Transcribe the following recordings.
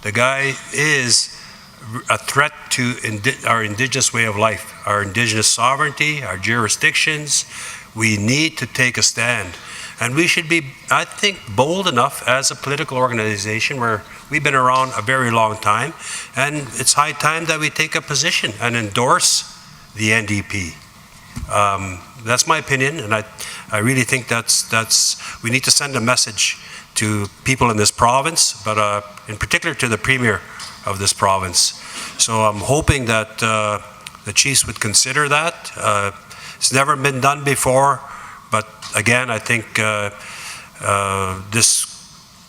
The guy is a threat to our indigenous way of life, our indigenous sovereignty, our jurisdictions. We need to take a stand. And we should be, I think, bold enough as a political organization where we've been around a very long time, and it's high time that we take a position and endorse the NDP. That's my opinion, and I really think we need to send a message to people in this province, but in particular to the Premier of this province. So I'm hoping that the chiefs would consider that. It's never been done before, but again, I think this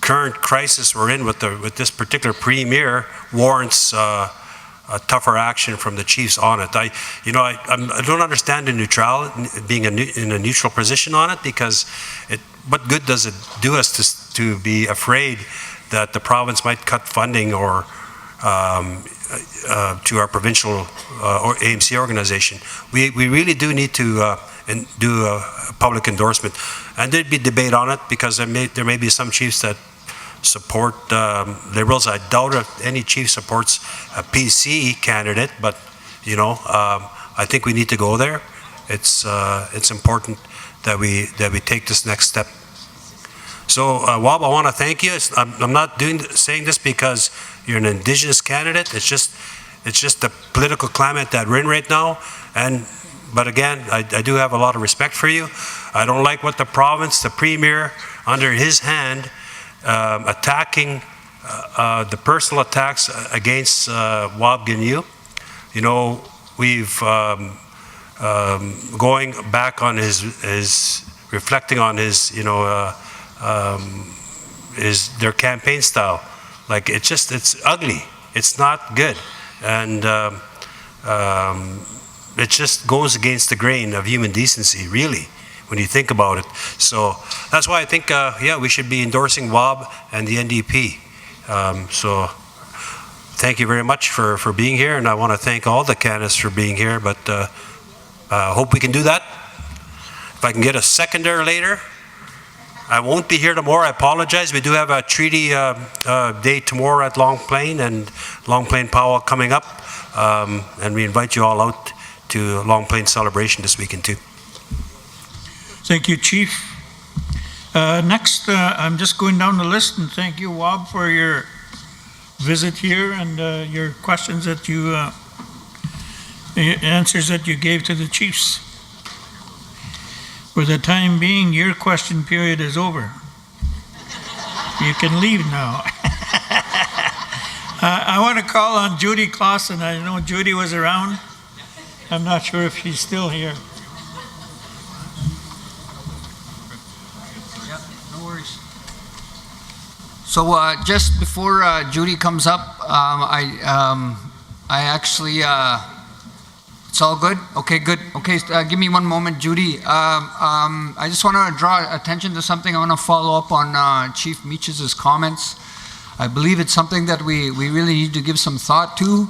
current crisis we're in with this particular Premier warrants a tougher action from the chiefs on it. I don't understand the being in a neutral position on it, because what good does it do us to be afraid that the province might cut funding or to our provincial or AMC organization. We really do need to do a public endorsement, and there'd be debate on it, because there may be some chiefs that support Liberals. I doubt if any chief supports a PC candidate, but I think we need to go there. It's important that we take this next step. So Wab, I want to thank you. I'm not saying this because you're an Indigenous candidate. It's just the political climate that we're in right now. But again, I do have a lot of respect for you. I don't like what the province, the Premier, under his hand, attacking the personal attacks against Wab Ganyu. We've going back on his reflecting on his their campaign style. Like, it's ugly. It's not good, and it just goes against the grain of human decency, really, when you think about it. So that's why I think, we should be endorsing WAB and the NDP. So thank you very much for being here, and I want to thank all the candidates for being here, but hope we can do that. If I can get a seconder later. I won't be here tomorrow, I apologize. We do have a treaty day tomorrow at Long Plain, and Long Plain Powwow coming up, and we invite you all out to Long Plain celebration this weekend too. Thank you, Chief. Next, I'm just going down the list, and thank you, Wab, for your visit here and your questions that answers that you gave to the chiefs. For the time being, your question period is over. You can leave now. I want to call on Judy Clausen. I know Judy was around. I'm not sure if she's still here. Yeah, no worries. So just before Judy comes up, I actually, it's all good? Okay, good. Okay, give me one moment, Judy. I just want to draw attention to something. I want to follow up on Chief Meach's comments. I believe it's something that we really need to give some thought to.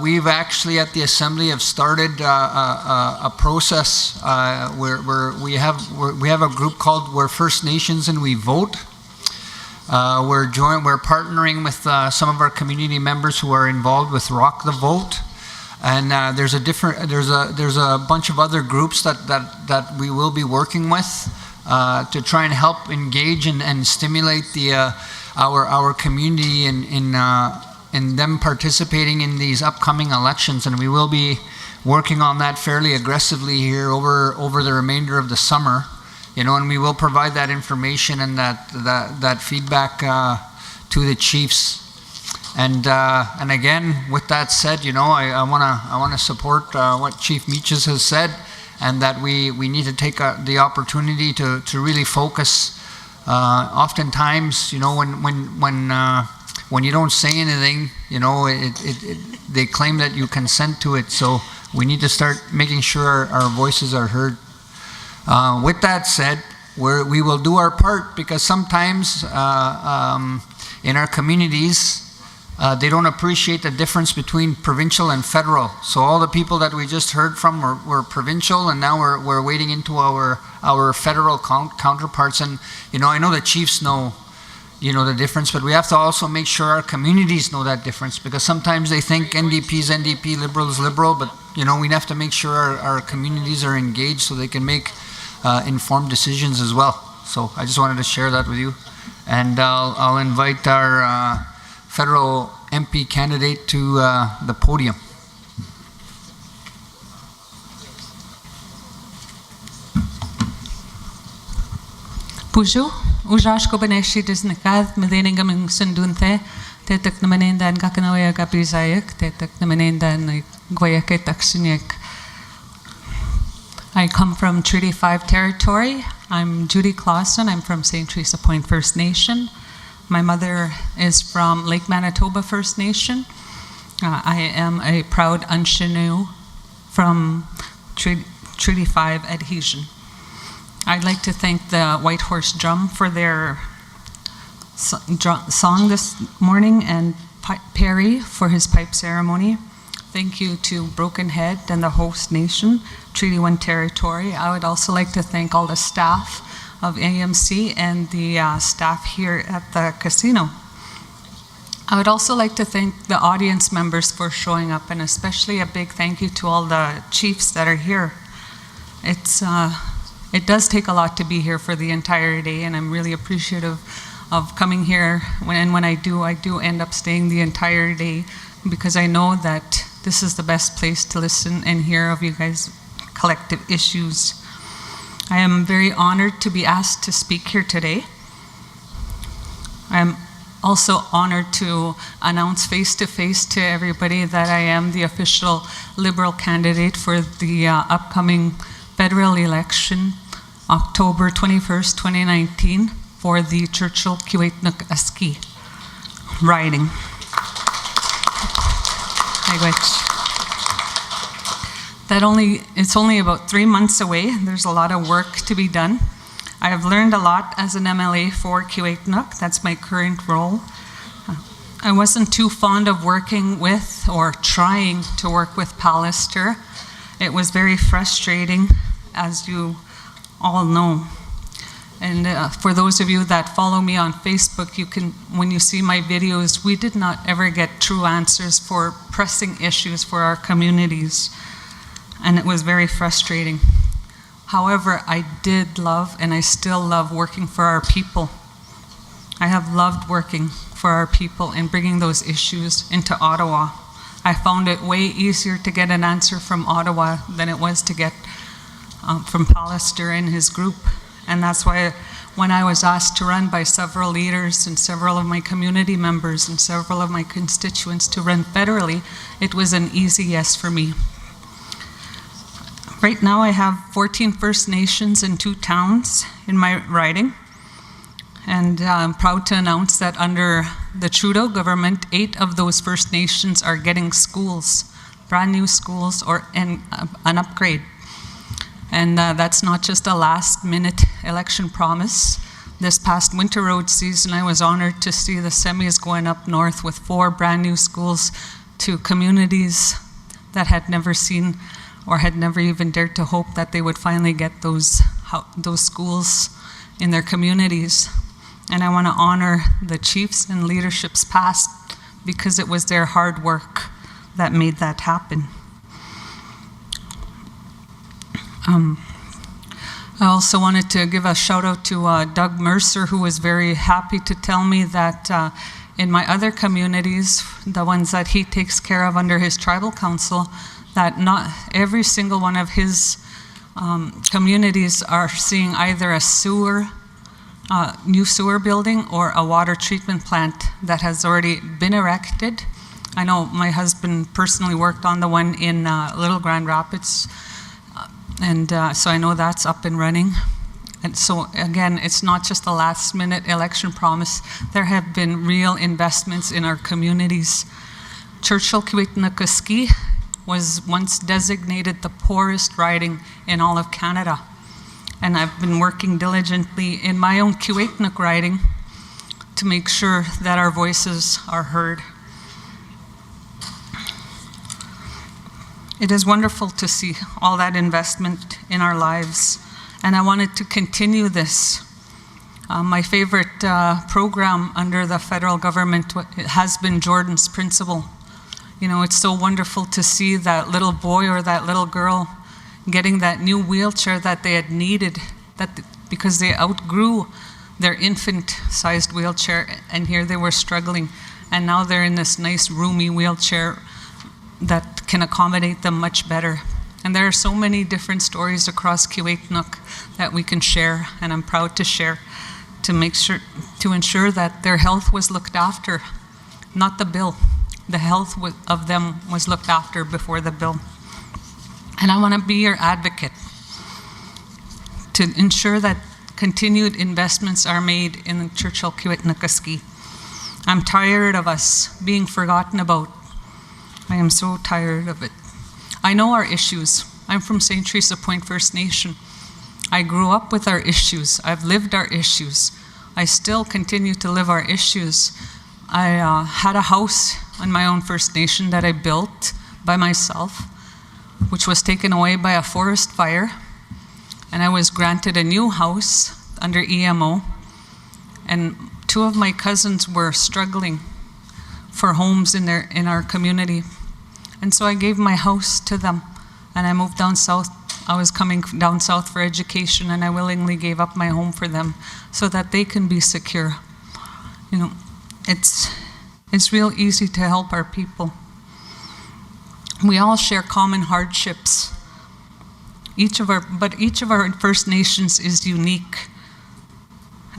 We've actually at the Assembly have started a process where we have a group called We're First Nations and We Vote. We're partnering with some of our community members who are involved with Rock the Vote. And there's a bunch of other groups that we will be working with to try and help engage and stimulate our community in them participating in these upcoming elections. And we will be working on that fairly aggressively here over the remainder of the summer, and we will provide that information and that feedback to the chiefs. And again, with that said, I want to support what Chief Meach's has said, and that we need to take the opportunity to really focus. Oftentimes, when you don't say anything, they claim that you consent to it. So we need to start making sure our voices are heard. With that said, we will do our part, because sometimes in our communities, they don't appreciate the difference between provincial and federal. So all the people that we just heard from were provincial, and now we're wading into our federal counterparts. And I know the chiefs know the difference, but we have to also make sure our communities know that difference, because sometimes they think NDP is NDP, Liberal is Liberal, but we have to make sure our communities are engaged so they can make informed decisions as well. So I just wanted to share that with you. And I'll invite our federal MP candidate to the podium. Bonjour, Ujashko Beneshi Disnakad, Medeninga Sundunte, Tetak Namanenda and Gakanoya Gabrizayak, Tetak Namanenda and Goyaket Aksiniak. I come from Treaty 5 territory. I'm Judy Clausen. I'm from St. Teresa Point First Nation. My mother is from Lake Manitoba First Nation. I am a proud Anishinaabe from Treaty 5 adhesion. I'd like to thank the White Horse Drum for their song this morning, and Perry for his pipe ceremony. Thank you to Broken Head and the host nation, Treaty 1 territory. I would also like to thank all the staff of AMC and the staff here at the casino. I would also like to thank the audience members for showing up, and especially a big thank you to all the chiefs that are here. It does take a lot to be here for the entire day, and I'm really appreciative of coming here. When I do end up staying the entire day, because I know that this is the best place to listen and hear of you guys' collective issues. I am very honored to be asked to speak here today. I am also honored to announce face-to-face to everybody that I am the official Liberal candidate for the upcoming federal election, October 21st, 2019, for the Churchill-Kiewitnuk-Aski riding. It's only about 3 months away. There's a lot of work to be done. I have learned a lot as an MLA for Kiewitnuk. That's my current role. I wasn't too fond of working with or trying to work with Pallister. It was very frustrating, as you all know. And for those of you that follow me on Facebook, when you see my videos, we did not ever get true answers for pressing issues for our communities. And it was very frustrating. However, I did love, and I still love, working for our people. I have loved working for our people and bringing those issues into Ottawa. I found it way easier to get an answer from Ottawa than it was to get from Pallister and his group. And that's why when I was asked to run by several leaders and several of my community members and several of my constituents to run federally, it was an easy yes for me. Right now I have 14 First Nations in 2 towns in my riding. And I'm proud to announce that under the Trudeau government, 8 of those First Nations are getting schools, brand new schools, or an upgrade. And that's not just a last-minute election promise. This past winter road season, I was honored to see the semis going up north with 4 brand new schools to communities that had never seen or had never even dared to hope that they would finally get those schools in their communities. And I want to honor the chiefs and leaderships past, because it was their hard work that made that happen. I also wanted to give a shout out to Doug Mercer, who was very happy to tell me that in my other communities, the ones that he takes care of under his tribal council, that not every single one of his communities are seeing either a new sewer building or a water treatment plant that has already been erected. I know my husband personally worked on the one in Little Grand Rapids, so I know that's up and running. And so again, it's not just a last-minute election promise. There have been real investments in our communities. Churchill-Kiewitnuk-Aski was once designated the poorest riding in all of Canada. And I've been working diligently in my own Kiewitnuk riding to make sure that our voices are heard. It is wonderful to see all that investment in our lives, and I wanted to continue this. My favorite program under the federal government has been Jordan's Principle. You know, it's so wonderful to see that little boy or that little girl getting that new wheelchair that they had needed, because they outgrew their infant-sized wheelchair, and here they were struggling, and now they're in this nice roomy wheelchair that can accommodate them much better. And there are so many different stories across Kiwetinook that we can share, and I'm proud to share, to ensure that their health was looked after, not the bill. The health of them was looked after before the bill. And I want to be your advocate to ensure that continued investments are made in Churchill Kiwetinook. I'm tired of us being forgotten about. I am so tired of it. I know our issues. I'm from St. Teresa Point First Nation. I grew up with our issues. I've lived our issues. I still continue to live our issues. I had a house on my own First Nation that I built by myself, which was taken away by a forest fire. And I was granted a new house under EMO. And 2 of my cousins were struggling for homes in our community. And so I gave my house to them, and I moved down south. I was coming down south for education, and I willingly gave up my home for them so that they can be secure. You know, it's real easy to help our people. We all share common hardships. But each of our First Nations is unique,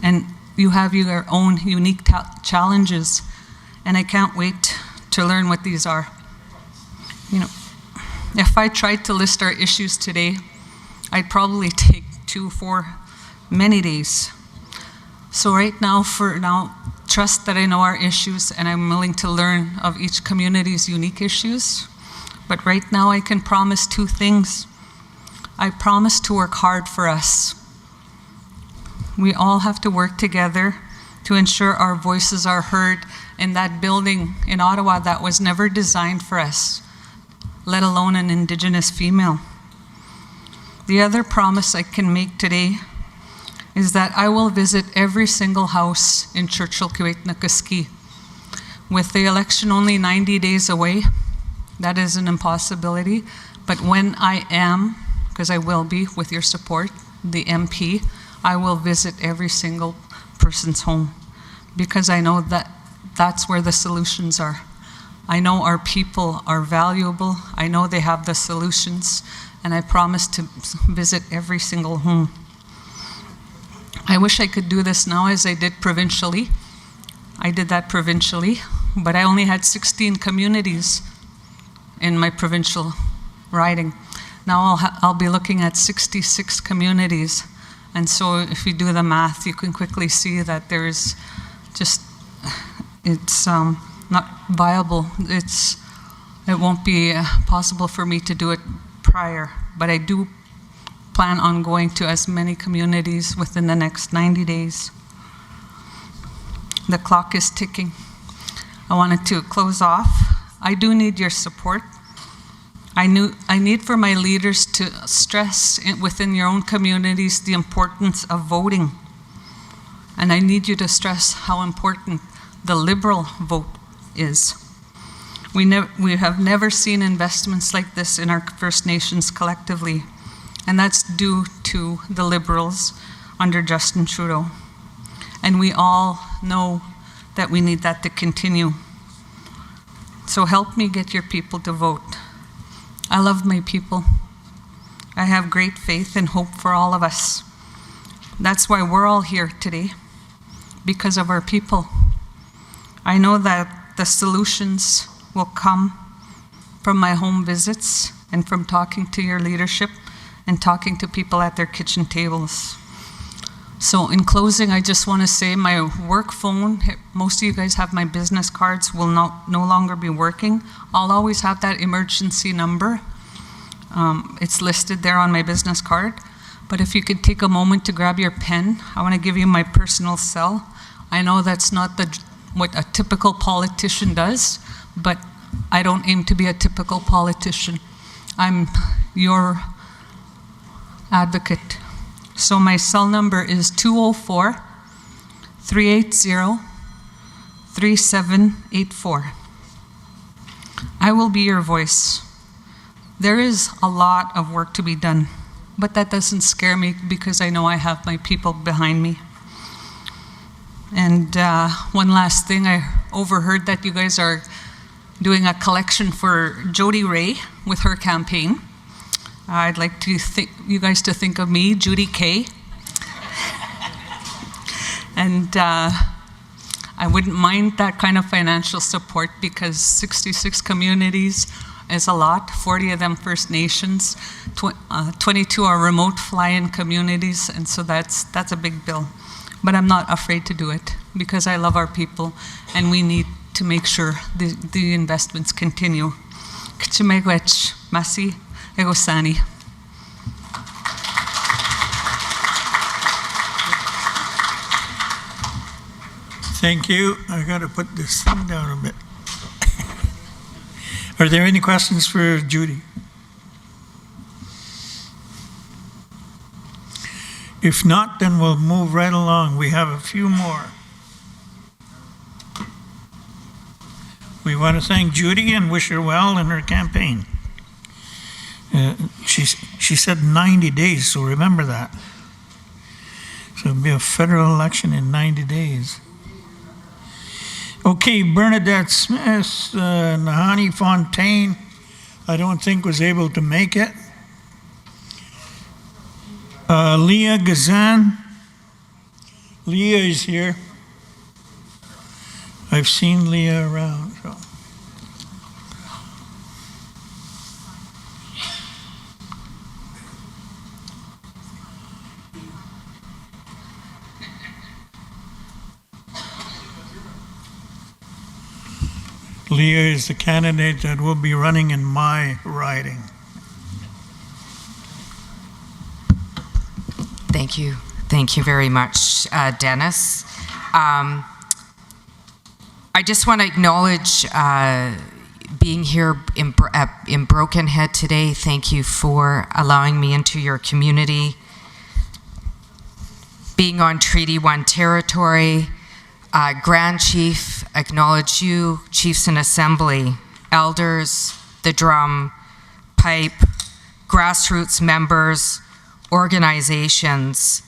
and you have your own unique challenges, and I can't wait to learn what these are. You know, if I tried to list our issues today, I'd probably take 2-4 many days. So right now, trust that I know our issues and I'm willing to learn of each community's unique issues. But right now I can promise 2 things. I promise to work hard for us. We all have to work together to ensure our voices are heard in that building in Ottawa that was never designed for us, let alone an Indigenous female. The other promise I can make today is that I will visit every single house in Churchill Kiwetinook. With the election only 90 days away, that is an impossibility. But when I am, because I will be with your support, the MP, I will visit every single person's home, because I know that that's where the solutions are. I know our people are valuable. I know they have the solutions, and I promise to visit every single home. I wish I could do this now as I did provincially. I did that provincially, but I only had 16 communities in my provincial riding. Now I'll be looking at 66 communities. And so if you do the math, you can quickly see that there is it's not viable. It won't be possible for me to do it prior, but I do plan on going to as many communities within the next 90 days. The clock is ticking. I wanted to close off. I do need your support. I need for my leaders to stress within your own communities the importance of voting. And I need you to stress how important the Liberal vote is. We have never seen investments like this in our First Nations collectively, and that's due to the Liberals under Justin Trudeau. And we all know that we need that to continue. So help me get your people to vote. I love my people. I have great faith and hope for all of us. That's why we're all here today, because of our people. I know that the solutions will come from my home visits and from talking to your leadership and talking to people at their kitchen tables. So in closing, I just want to say my work phone, most of you guys have my business cards, will no longer be working. I'll always have that emergency number. It's listed there on my business card. But if you could take a moment to grab your pen, I want to give you my personal cell. I know that's not what a typical politician does, but I don't aim to be a typical politician. I'm your advocate. So my cell number is 204 380-3784. I will be your voice. There is a lot of work to be done, but that doesn't scare me because I know I have my people behind me. And one last thing, I overheard that you guys are doing a collection for Jody Ray with her campaign. I'd like to you guys to think of me, Judy K. And I wouldn't mind that kind of financial support because 66 communities is a lot, 40 of them First Nations, 22 are remote fly-in communities, and so that's a big bill. But I'm not afraid to do it because I love our people and we need to make sure the investments continue. Kachimegwech, Masi, Egosani. Thank you. I got to put this thing down a bit. Are there any questions for Judy? If not, then we'll move right along. We have a few more. We want to thank Judy and wish her well in her campaign. She said 90 days, so remember that. So it'll be a federal election in 90 days. Okay, Bernadette Smith, Nahani Fontaine, I don't think was able to make it. Leah Gazan. Leah is here. I've seen Leah around. So. Leah is the candidate that will be running in my riding. Thank you. Thank you very much, Dennis. I just want to acknowledge being here in Broken Head today. Thank you for allowing me into your community. Being on Treaty 1 territory, Grand Chief, acknowledge you, Chiefs in Assembly, elders, the drum, pipe, grassroots members, organizations,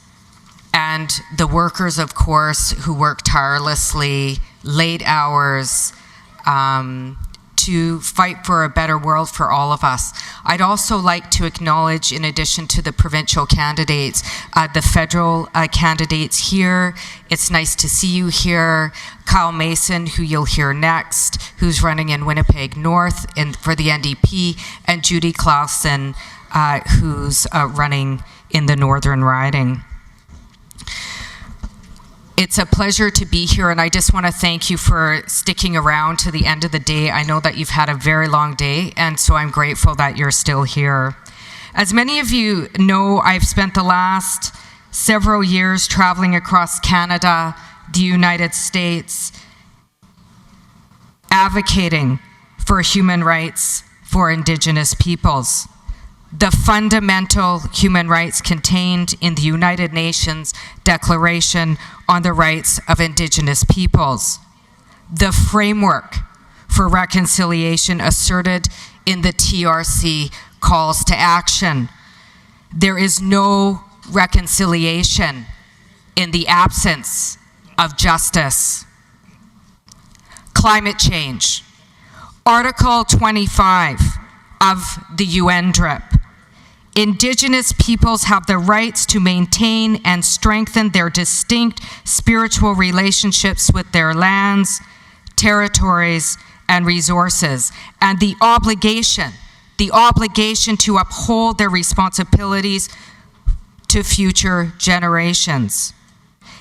and the workers, of course, who work tirelessly, late hours, to fight for a better world for all of us. I'd also like to acknowledge, in addition to the provincial candidates, the federal candidates here. It's nice to see you here. Kyle Mason, who you'll hear next, who's running in Winnipeg North for the NDP, and Judy Clausen, who's running in the Northern Riding. It's a pleasure to be here, and I just want to thank you for sticking around to the end of the day. I know that you've had a very long day, and so I'm grateful that you're still here. As many of you know, I've spent the last several years traveling across Canada, the United States, advocating for human rights for Indigenous peoples. The fundamental human rights contained in the United Nations Declaration on the Rights of Indigenous Peoples. The framework for reconciliation asserted in the TRC calls to action. There is no reconciliation in the absence of justice. Climate change. Article 25 of the UNDRIP. Indigenous peoples have the rights to maintain and strengthen their distinct spiritual relationships with their lands, territories, and resources, and the obligation to uphold their responsibilities to future generations.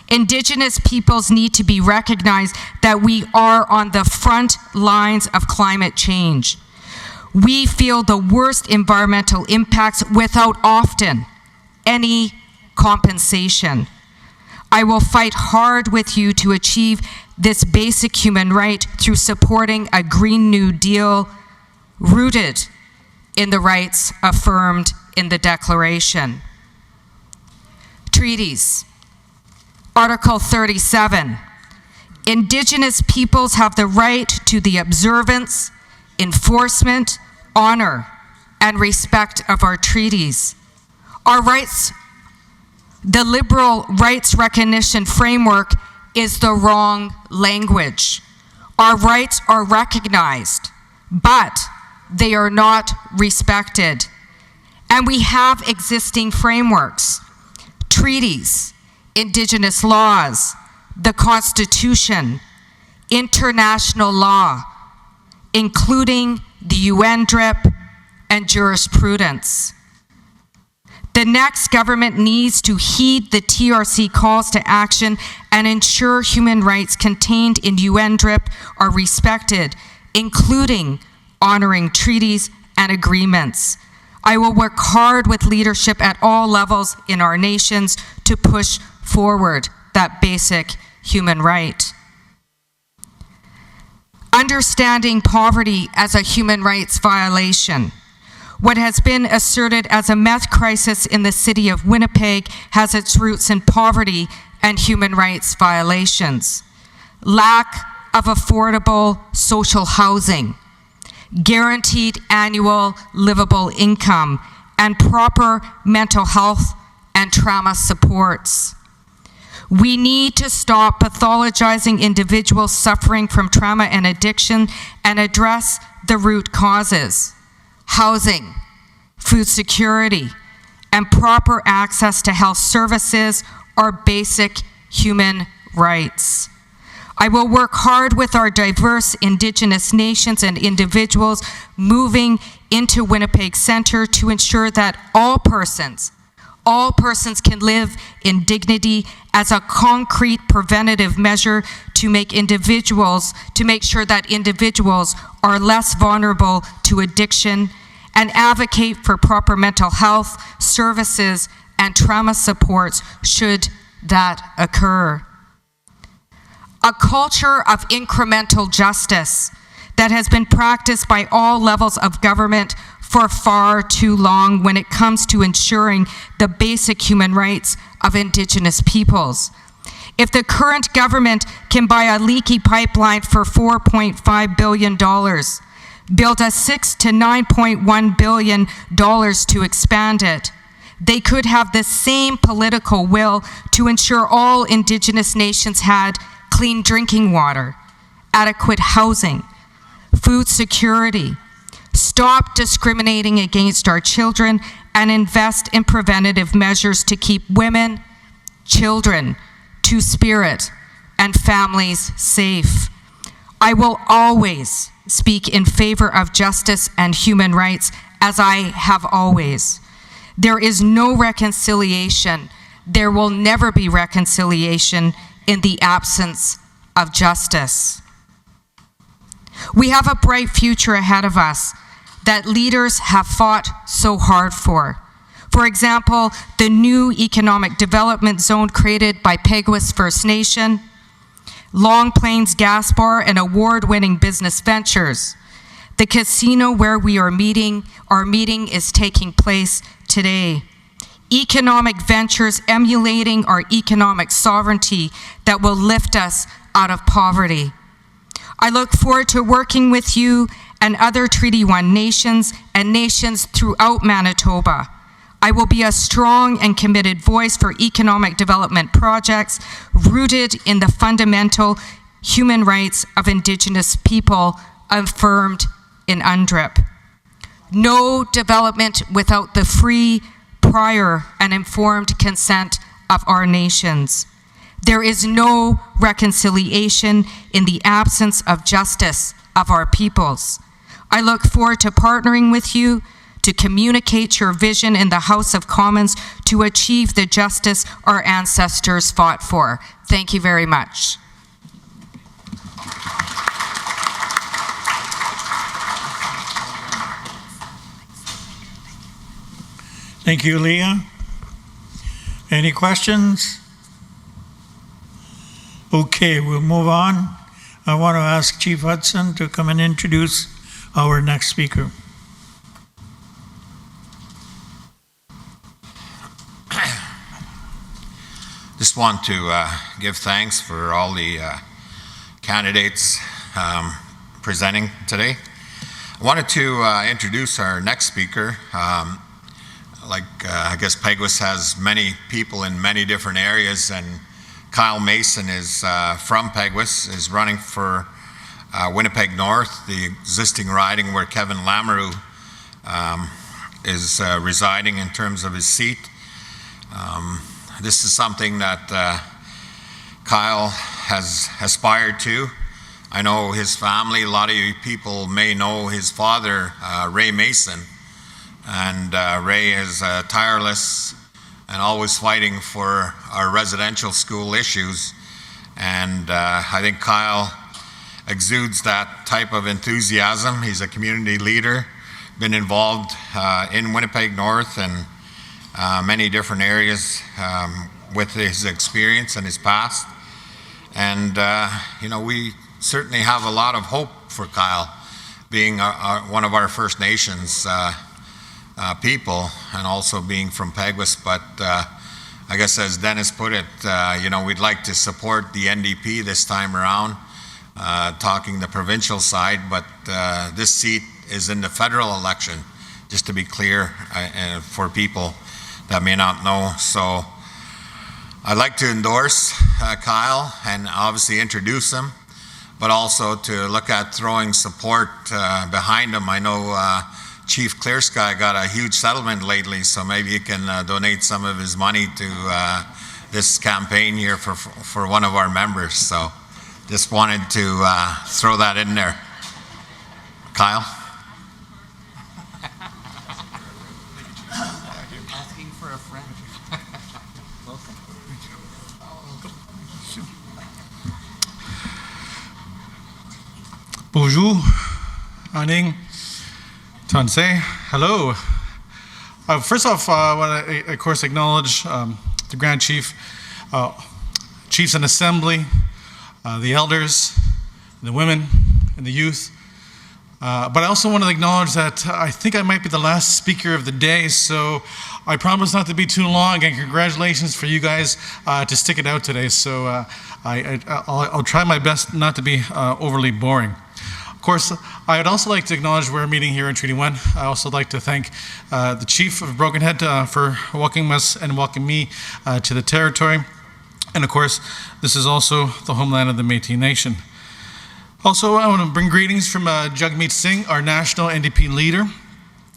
Indigenous peoples need to be recognized that we are on the front lines of climate change. We feel the worst environmental impacts without often any compensation. I will fight hard with you to achieve this basic human right through supporting a Green New Deal rooted in the rights affirmed in the Declaration. Treaties. Article 37, Indigenous peoples have the right to the observance, enforcement, honor, and respect of our treaties. Our rights, the liberal rights recognition framework is the wrong language. Our rights are recognized, but they are not respected. And we have existing frameworks, treaties, Indigenous laws, the Constitution, international law, including the UNDRIP and jurisprudence. The next government needs to heed the TRC calls to action and ensure human rights contained in UNDRIP are respected, including honoring treaties and agreements. I will work hard with leadership at all levels in our nations to push forward that basic human right. Understanding poverty as a human rights violation. What has been asserted as a meth crisis in the city of Winnipeg has its roots in poverty and human rights violations. Lack of affordable social housing, guaranteed annual livable income, and proper mental health and trauma supports. We need to stop pathologizing individuals suffering from trauma and addiction and address the root causes. Housing, food security, and proper access to health services are basic human rights. I will work hard with our diverse Indigenous nations and individuals moving into Winnipeg Centre to ensure that all persons can live in dignity as a concrete preventative measure to make sure that individuals are less vulnerable to addiction, and advocate for proper mental health services and trauma supports should that occur. A culture of incremental justice that has been practiced by all levels of government for far too long when it comes to ensuring the basic human rights of Indigenous peoples. If the current government can buy a leaky pipeline for $4.5 billion, build a $6 to $9.1 billion to expand it, they could have the same political will to ensure all Indigenous nations had clean drinking water, adequate housing, food security, stop discriminating against our children, and invest in preventative measures to keep women, children, Two-Spirit, and families safe. I will always speak in favor of justice and human rights, as I have always. There is no reconciliation. There will never be reconciliation in the absence of justice. We have a bright future ahead of us that leaders have fought so hard for. For example, the new economic development zone created by Peguis First Nation, Long Plains Gas Bar, and award-winning business ventures. The casino where we are meeting, our meeting is taking place today. Economic ventures emulating our economic sovereignty that will lift us out of poverty. I look forward to working with you and other Treaty 1 nations and nations throughout Manitoba. I will be a strong and committed voice for economic development projects rooted in the fundamental human rights of Indigenous people affirmed in UNDRIP. No development without the free, prior, and informed consent of our nations. There is no reconciliation in the absence of justice of our peoples. I look forward to partnering with you to communicate your vision in the House of Commons to achieve the justice our ancestors fought for. Thank you very much. Thank you, Leah. Any questions? Okay, we'll move on. I want to ask Chief Hudson to come and introduce our next speaker. just want to give thanks for all the candidates presenting today. I wanted to introduce our next speaker. I guess Peguis has many people in many different areas, and Kyle Mason is from Peguis, is running for Winnipeg North, the existing riding where Kevin Lamoureux is residing in terms of his seat. This is something that Kyle has aspired to. I know his family, a lot of you people may know his father, Ray Mason, and Ray is tireless and always fighting for our residential school issues, and I think Kyle exudes that type of enthusiasm. He's a community leader, been involved in Winnipeg North and many different areas with his experience and his past. And, we certainly have a lot of hope for Kyle, being one of our First Nations people and also being from Peguis. But I guess as Dennis put it, we'd like to support the NDP this time around, talking the provincial side, but this seat is in the federal election, just to be clear for people that may not know. So I'd like to endorse Kyle and obviously introduce him, but also to look at throwing support behind him. I know Chief Clearsky got a huge settlement lately, so maybe he can donate some of his money to this campaign here for one of our members. So just wanted to throw that in there. Kyle? Asking for a friend. Welcome. Bonjour, Aning, Tansei, hello. First off, I want to, of course, acknowledge the Grand Chief, Chiefs in Assembly, the elders, the women, and the youth. But I also want to acknowledge that I think I might be the last speaker of the day, so I promise not to be too long, and congratulations for you guys to stick it out today. So I'll try my best not to be overly boring. Of course, I would also like to acknowledge we're meeting here in Treaty 1. I also like to thank the Chief of Broken Head for welcoming us and welcoming me to the territory. And of course, this is also the homeland of the Métis Nation. Also, I want to bring greetings from Jagmeet Singh, our national NDP leader,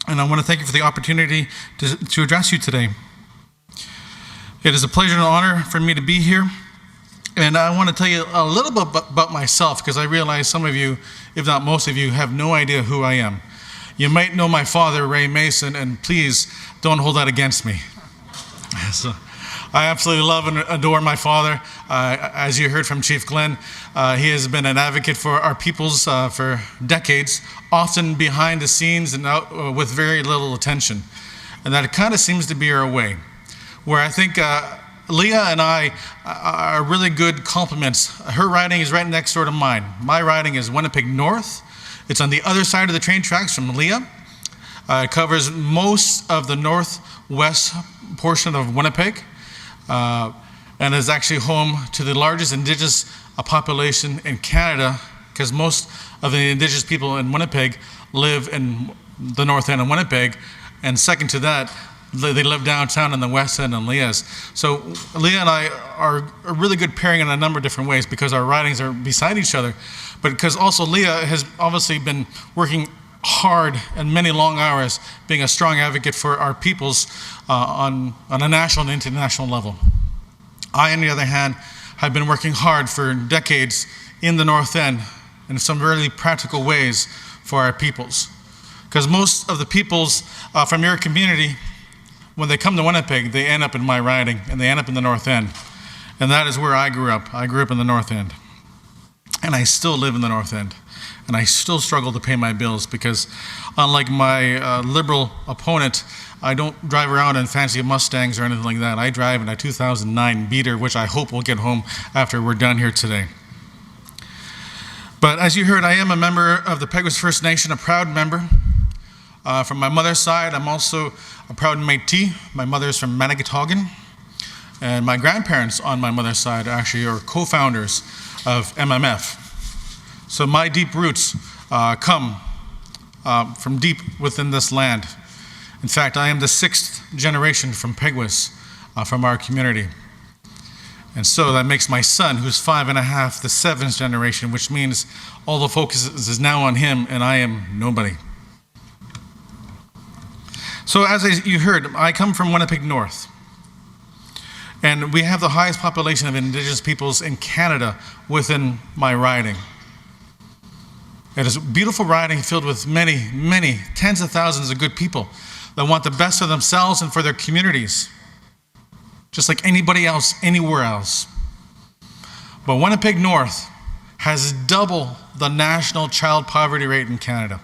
and I want to thank you for the opportunity to address you today. It is a pleasure and honor for me to be here, and I want to tell you a little bit about myself, because I realize some of you, if not most of you, have no idea who I am. You might know my father, Ray Mason, and please don't hold that against me. So, I absolutely love and adore my father. As you heard from Chief Glenn, he has been an advocate for our peoples for decades, often behind the scenes and out with very little attention. And that kind of seems to be our way, where I think Leah and I are really good complements. Her riding is right next door to mine. My riding is Winnipeg North. It's on the other side of the train tracks from Leah. It covers most of the northwest portion of Winnipeg. And is actually home to the largest Indigenous population in Canada, because most of the Indigenous people in Winnipeg live in the north end of Winnipeg, and second to that, they live downtown in the west end in Leah's. So Leah and I are a really good pairing in a number of different ways, because our ridings are beside each other, but because also Leah has obviously been working hard and many long hours being a strong advocate for our peoples on a national and international level. I, on the other hand, have been working hard for decades in the North End in some really practical ways for our peoples. Because most of the peoples from your community, when they come to Winnipeg, they end up in my riding and they end up in the North End. And that is where I grew up. I grew up in the North End. And I still live in the North End. And I still struggle to pay my bills because, unlike my liberal opponent, I don't drive around in fancy Mustangs or anything like that. I drive in a 2009 Beater, which I hope will get home after we're done here today. But as you heard, I am a member of the Peguis First Nation, a proud member. From my mother's side, I'm also a proud Métis. My mother is from Manigatogan. And my grandparents on my mother's side actually are co-founders of MMF. So my deep roots come from deep within this land. In fact, I am the 6th generation from Peguis, from our community. And so that makes my son, who's 5.5, the 7th generation, which means all the focus is now on him and I am nobody. So as you heard, I come from Winnipeg North. And we have the highest population of Indigenous peoples in Canada within my riding. It is a beautiful riding filled with many, many, tens of thousands of good people that want the best for themselves and for their communities, just like anybody else, anywhere else. But Winnipeg North has double the national child poverty rate in Canada.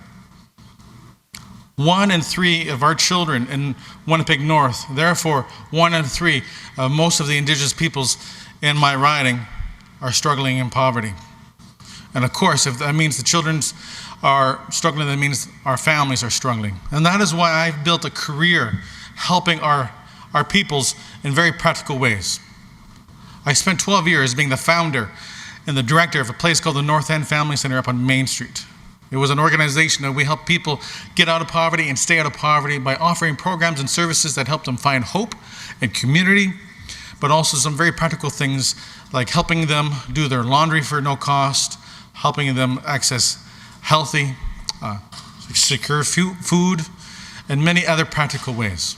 1 in 3 of our children in Winnipeg North, therefore 1 in 3 of most of the Indigenous peoples in my riding are struggling in poverty. And of course, if that means the children are struggling, that means our families are struggling. And that is why I've built a career helping our peoples in very practical ways. I spent 12 years being the founder and the director of a place called the North End Family Center up on Main Street. It was an organization that we help people get out of poverty and stay out of poverty by offering programs and services that help them find hope and community, but also some very practical things like helping them do their laundry for no cost, helping them access healthy, secure food, and many other practical ways.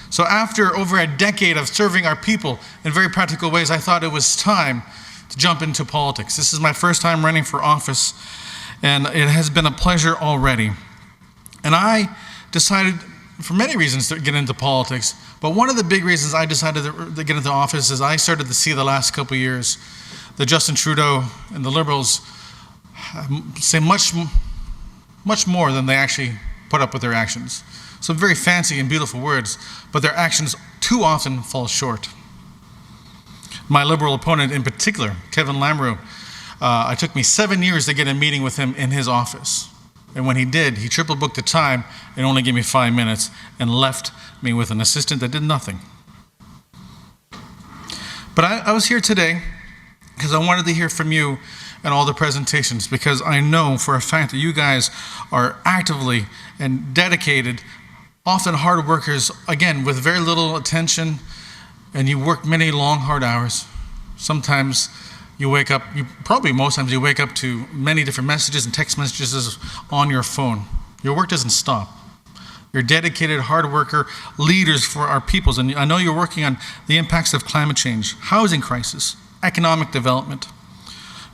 So after over a decade of serving our people in very practical ways, I thought it was time to jump into politics. This is my first time running for office, and it has been a pleasure already. And I decided, for many reasons, to get into politics, but one of the big reasons I decided to get into office is I started to see the last couple of years that Justin Trudeau and the Liberals say much more than they actually put up with their actions. Some very fancy and beautiful words, but their actions too often fall short. My Liberal opponent in particular, Kevin Lamoureux, it took me 7 years to get a meeting with him in his office. And when he did, he triple booked the time and only gave me 5 minutes and left me with an assistant that did nothing. But I was here today because I wanted to hear from you and all the presentations, because I know for a fact that you guys are actively and dedicated, often hard workers, again, with very little attention, and you work many long, hard hours. Sometimes you wake up, most times you wake up to many different messages and text messages on your phone. Your work doesn't stop. You're dedicated, hard worker, leaders for our peoples, and I know you're working on the impacts of climate change, housing crisis, economic development,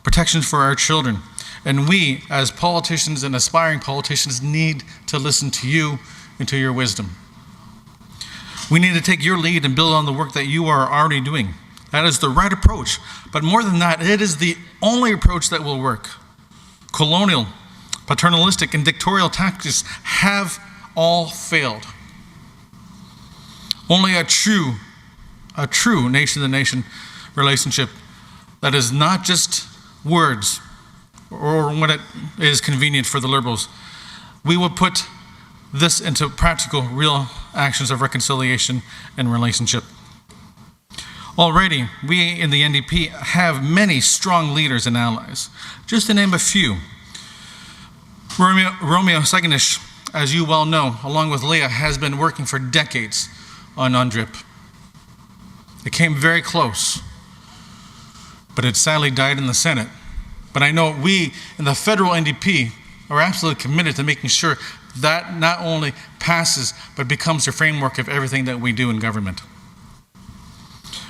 protections for our children. And we, as politicians and aspiring politicians, need to listen to you and to your wisdom. We need to take your lead and build on the work that you are already doing. That is the right approach. But more than that, it is the only approach that will work. Colonial, paternalistic, and dictatorial tactics have all failed. Only a true nation-to-nation relationship that is not just words or when it is convenient for the Liberals. We will put this into practical, real actions of reconciliation and relationship. Already, we in the NDP have many strong leaders and allies. Just to name a few, Romeo Saginish, as you well know, along with Leah, has been working for decades on UNDRIP. It came very close, but it sadly died in the Senate. But I know we in the federal NDP are absolutely committed to making sure that not only passes, but becomes the framework of everything that we do in government.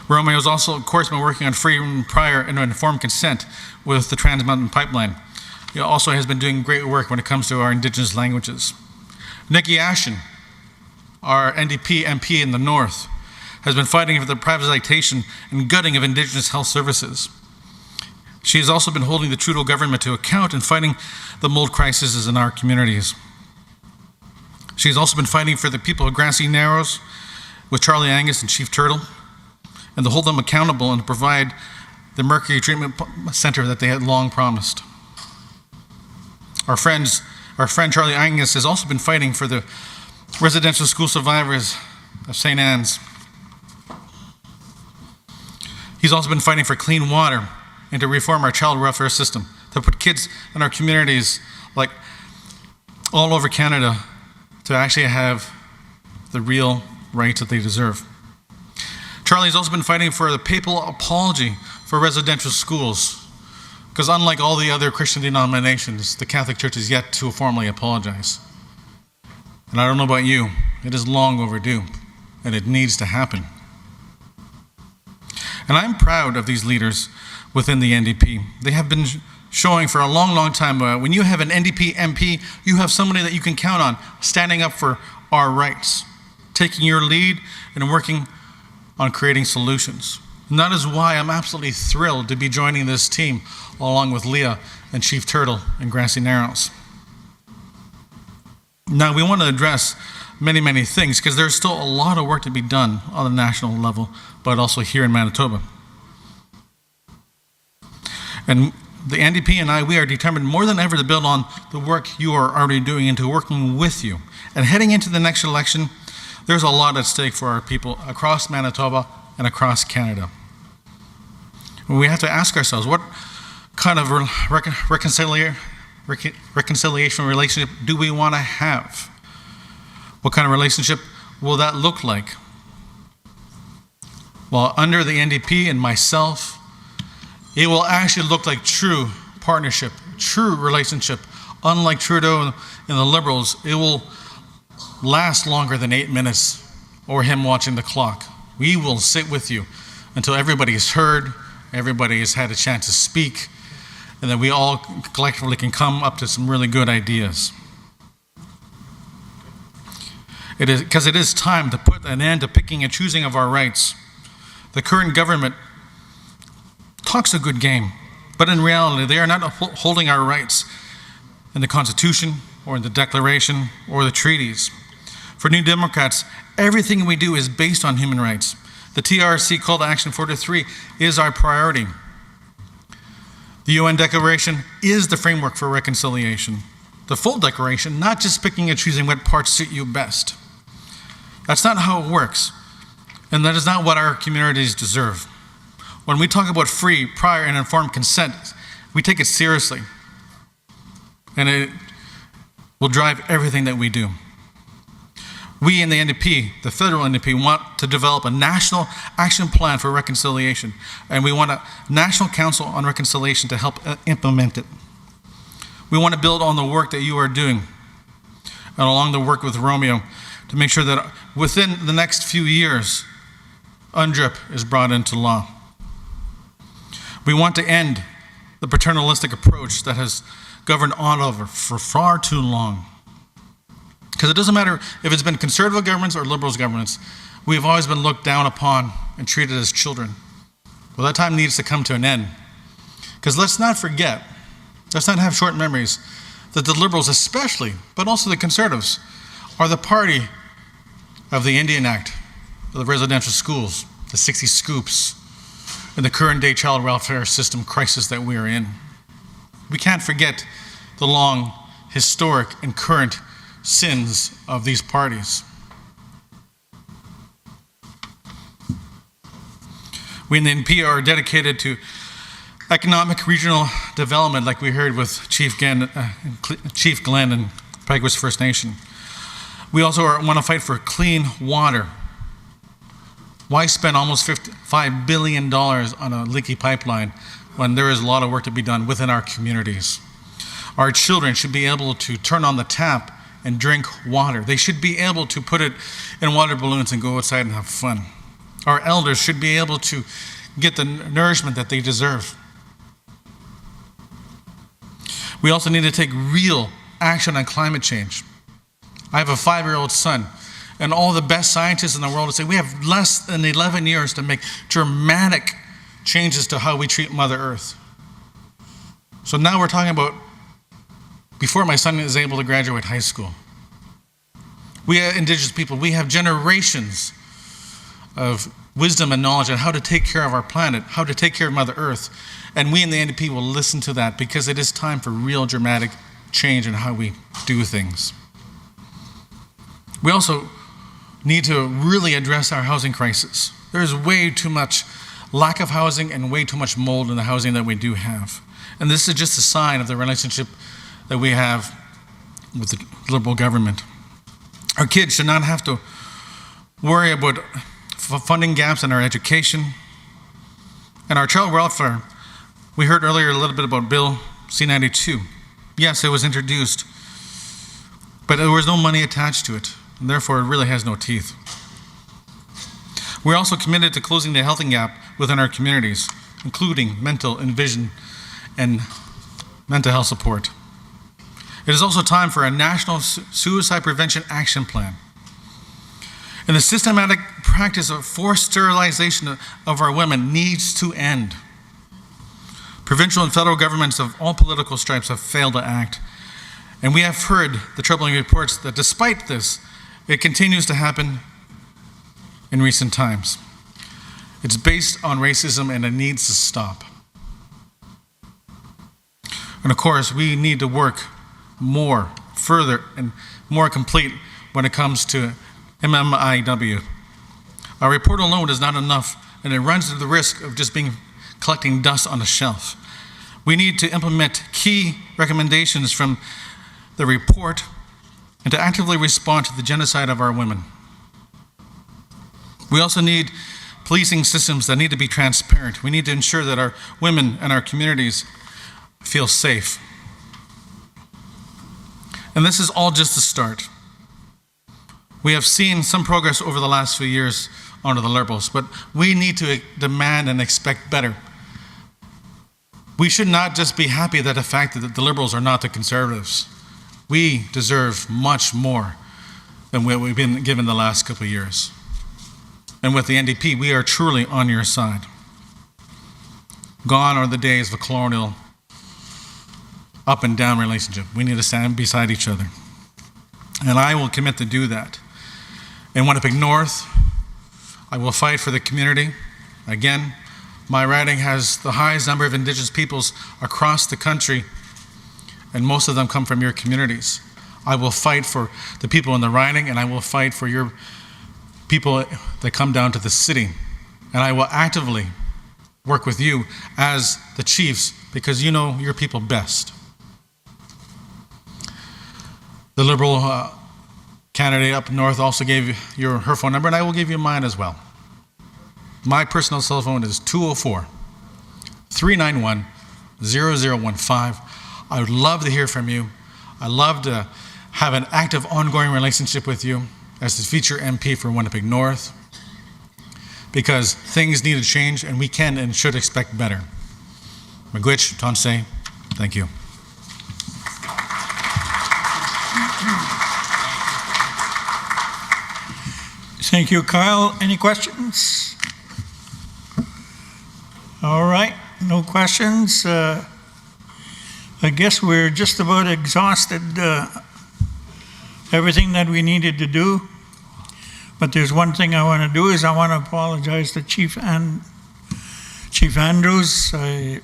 Romeo's also, of course, been working on free, prior, and informed consent with the Trans Mountain Pipeline. He also has been doing great work when it comes to our Indigenous languages. Nikki Ashton, our NDP MP in the North, has been fighting for the privatization and gutting of Indigenous health services. She has also been holding the Trudeau government to account and fighting the mold crises in our communities. She has also been fighting for the people of Grassy Narrows with Charlie Angus and Chief Turtle, and to hold them accountable and to provide the mercury treatment center that they had long promised. Our friend Charlie Angus has also been fighting for the residential school survivors of St. Anne's. He's also been fighting for clean water and to reform our child welfare system, to put kids in our communities, like all over Canada, to actually have the real rights that they deserve. Charlie's also been fighting for the papal apology for residential schools, because unlike all the other Christian denominations, the Catholic Church is yet to formally apologize. And I don't know about you, it is long overdue, and it needs to happen. And I'm proud of these leaders within the NDP. They have been showing for a long, long time, when you have an NDP MP, you have somebody that you can count on standing up for our rights, taking your lead and working on creating solutions. And that is why I'm absolutely thrilled to be joining this team along with Leah and Chief Turtle and Grassy Narrows. Now, we want to address many, many things because there's still a lot of work to be done on the national level, but also here in Manitoba. And the NDP and I, we are determined more than ever to build on the work you are already doing and to working with you. And heading into the next election, there's a lot at stake for our people across Manitoba and across Canada. We have to ask ourselves, what kind of reconciliation relationship do we want to have? What kind of relationship will that look like? Well, under the NDP and myself, it will actually look like true partnership, true relationship. Unlike Trudeau and the Liberals, it will last longer than 8 minutes or him watching the clock. We will sit with you until everybody is heard, everybody has had a chance to speak, and then we all collectively can come up to some really good ideas. It is time to put an end to picking and choosing of our rights. The current government talks a good game, but in reality, they are not holding our rights in the Constitution or in the Declaration or the treaties. For New Democrats, everything we do is based on human rights. The TRC Call to Action 43 is our priority. The UN Declaration is the framework for reconciliation. The full declaration, not just picking and choosing what parts suit you best. That's not how it works, and that is not what our communities deserve. When we talk about free, prior, and informed consent, we take it seriously, and it will drive everything that we do. We in the NDP, the federal NDP, want to develop a national action plan for reconciliation, and we want a National Council on Reconciliation to help implement it. We want to build on the work that you are doing, and along the work with Romeo, to make sure that within the next few years, UNDRIP is brought into law. We want to end the paternalistic approach that has governed Ottawa for far too long. Because it doesn't matter if it's been conservative governments or liberal governments, we've always been looked down upon and treated as children. Well, that time needs to come to an end. Because let's not forget, let's not have short memories, that the Liberals especially, but also the Conservatives, are the party of the Indian Act, of the residential schools, the 60 scoops, and the current day child welfare system crisis that we are in. We can't forget the long, historic, and current sins of these parties. We in the NP are dedicated to economic regional development, like we heard with Chief Glenn and Peguis First Nation. We also want to fight for clean water. Why spend almost $5 billion on a leaky pipeline when there is a lot of work to be done within our communities? Our children should be able to turn on the tap and drink water. They should be able to put it in water balloons and go outside and have fun. Our elders should be able to get the nourishment that they deserve. We also need to take real action on climate change. I have a 5-year-old son, and all the best scientists in the world say we have less than 11 years to make dramatic changes to how we treat Mother Earth. So now we're talking about before my son is able to graduate high school. We Indigenous people, we have generations of wisdom and knowledge on how to take care of our planet, how to take care of Mother Earth, and we in the NDP will listen to that because it is time for real dramatic change in how we do things. We also need to really address our housing crisis. There is way too much lack of housing, and way too much mold in the housing that we do have. And this is just a sign of the relationship that we have with the Liberal government. Our kids should not have to worry about funding gaps in our education and our child welfare. We heard earlier a little bit about Bill C-92. Yes, it was introduced, but there was no money attached to it, and therefore it really has no teeth. We're also committed to closing the health gap within our communities, including mental and vision and mental health support. It is also time for a national suicide prevention action plan. And the systematic practice of forced sterilization of our women needs to end. Provincial and federal governments of all political stripes have failed to act. And we have heard the troubling reports that despite this, it continues to happen in recent times. It's based on racism and it needs to stop. And of course, we need to work more, further, and more complete when it comes to MMIW. Our report alone is not enough, and it runs the risk of just collecting dust on a shelf. We need to implement key recommendations from the report and to actively respond to the genocide of our women. We also need policing systems that need to be transparent. We need to ensure that our women and our communities feel safe. And this is all just the start. We have seen some progress over the last few years under the Liberals, but we need to demand and expect better. We should not just be happy that the fact that the Liberals are not the Conservatives. We deserve much more than what we've been given the last couple of years. And with the NDP, we are truly on your side. Gone are the days of a colonial up and down relationship. We need to stand beside each other. And I will commit to do that. In Winnipeg North, I will fight for the community. Again, my riding has the highest number of Indigenous peoples across the country, and most of them come from your communities. I will fight for the people in the riding, and I will fight for your people that come down to the city. And I will actively work with you as the chiefs because you know your people best. The Liberal candidate up north also gave her phone number, and I will give you mine as well. My personal cell phone is 204-391-0015. I would love to hear from you. I love to have an active, ongoing relationship with you as the future MP for Winnipeg North, because things need to change, and we can and should expect better. Miigwech, Tansei, thank you. Thank you, Kyle. Any questions? All right, no questions. I guess we're just about exhausted everything that we needed to do. But there's one thing I want to do is I want to apologize to Chief Andrews. I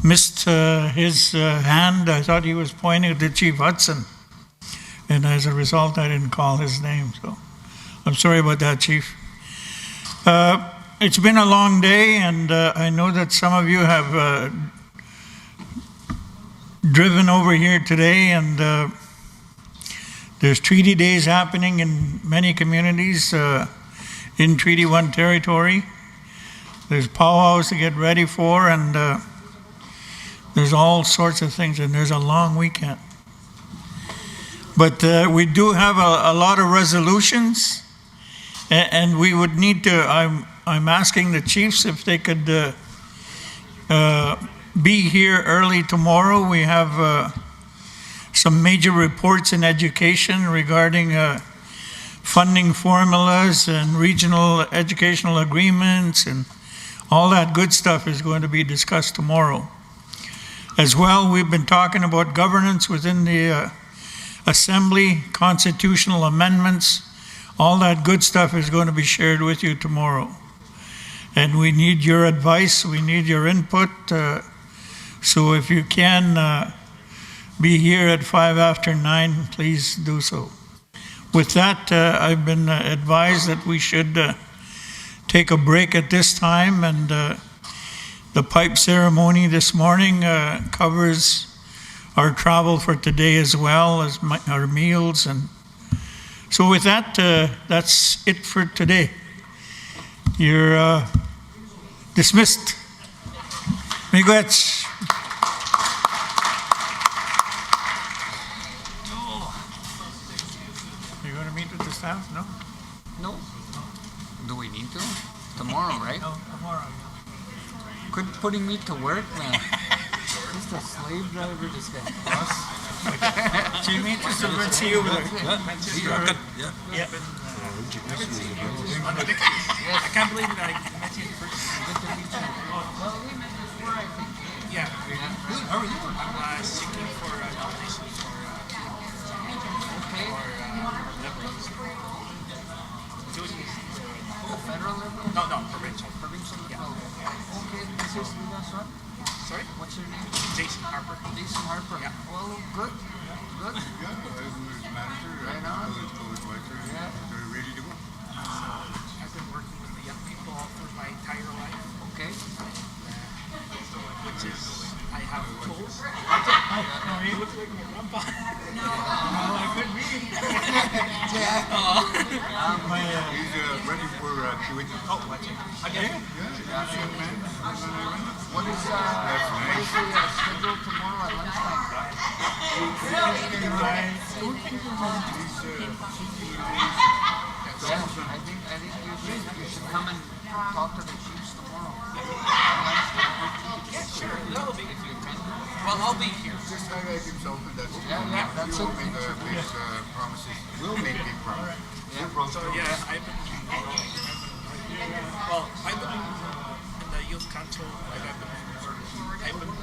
missed his hand. I thought he was pointing to Chief Hudson. And as a result, I didn't call his name. So I'm sorry about that, Chief. It's been a long day, and I know that some of you have driven over here today, and there's treaty days happening in many communities in Treaty 1 territory. There's powwows to get ready for, and there's all sorts of things, and there's a long weekend. But we do have a lot of resolutions, and we would need to, I'm asking the chiefs if they could be here early tomorrow. We have some major reports in education regarding funding formulas and regional educational agreements, and all that good stuff is going to be discussed tomorrow. As well, we've been talking about governance within the Assembly, constitutional amendments. All that good stuff is going to be shared with you tomorrow. And we need your advice, we need your input. So if you can be here at 9:05, please do so. With that, I've been advised that we should take a break at this time, and the pipe ceremony this morning covers our travel for today as well as our meals. And so with that, that's it for today. You're dismissed. Miigwech. You're going to meet with the staff? No? No? Do we need to? Tomorrow, right? No, tomorrow. Quit putting me to work, man. Just a slave driver, this guy. Jimmy, let's see you over there. Yeah. I can't believe that I met you in person. Well, we met before, I think. Yeah. How are you? I'm seeking for nominations for Okay. Oh, federal level? no, provincial. Provincial level. Okay, this is Ludas what? Sorry? What's your name? Jason Harper. Jason Harper. Yeah. Well, good. Good. Right on. Yeah. I've been working with the young people for my entire life, Okay. which is I have tools. You look like my grandpa. He's ready for tuition. Oh, watch it. Okay. What is the schedule tomorrow at lunchtime? Yeah, I think you should come and talk to the chiefs tomorrow. Sure, that'll be. Well, I'll be here. Just like a consultant, that's That's will it. make big promises. Will make big promises. So yeah, I've been in the youth council. Like I've been